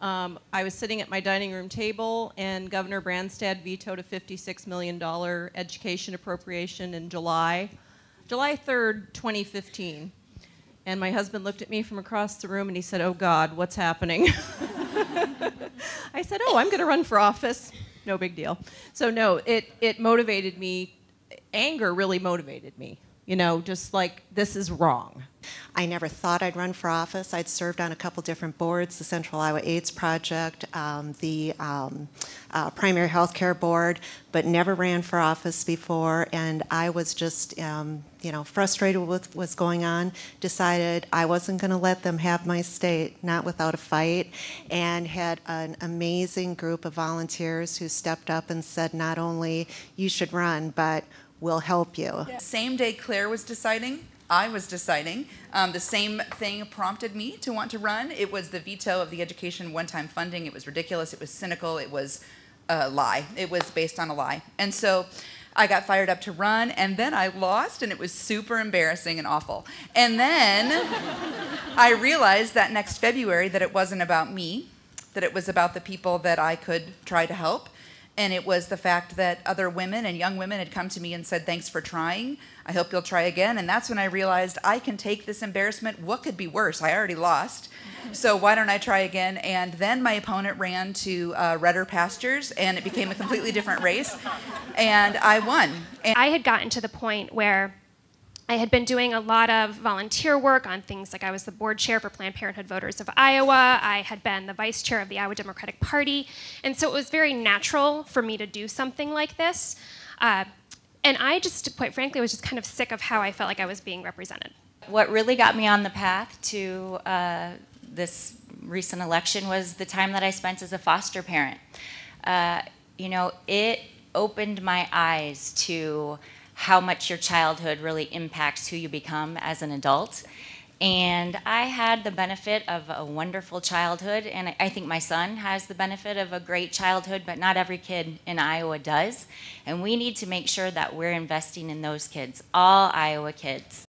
I was sitting at my dining room table, and Governor Branstad vetoed a $56 million education appropriation in July 3rd, 2015. And my husband looked at me from across the room and he said, "Oh God, what's happening?" I said, "Oh, I'm going to run for office. No big deal." So no, it motivated me. Anger really motivated me. You know, just like, this is wrong. I never thought I'd run for office. I'd served on a couple different boards, the Central Iowa AIDS Project, the Primary Health Care Board, but never ran for office before. And I was just, frustrated with what's going on, decided I wasn't going to let them have my state, not without a fight, and had an amazing group of volunteers who stepped up and said, not only you should run, but we'll help you. Yeah. Same day Claire was deciding, I was deciding. The same thing prompted me to want to run. It was the veto of the education one-time funding. It was ridiculous. It was cynical. It was a lie. It was based on a lie. And so I got fired up to run, and then I lost, and it was super embarrassing and awful. And then I realized that next February that it wasn't about me, that it was about the people that I could try to help. And it was the fact that other women and young women had come to me and said, "Thanks for trying. I hope you'll try again." And that's when I realized I can take this embarrassment. What could be worse? I already lost. So why don't I try again? And then my opponent ran to redder pastures, and it became a completely different race. And I won. And I had gotten to the point where I had been doing a lot of volunteer work on things like I was the board chair for Planned Parenthood Voters of Iowa. I had been the vice chair of the Iowa Democratic Party. And so it was very natural for me to do something like this. And I just, quite frankly, was just kind of sick of how I felt like I was being represented. What really got me on the path to this recent election was the time that I spent as a foster parent. It opened my eyes to how much your childhood really impacts who you become as an adult. And I had the benefit of a wonderful childhood, and I think my son has the benefit of a great childhood, but not every kid in Iowa does. And we need to make sure that we're investing in those kids, all Iowa kids.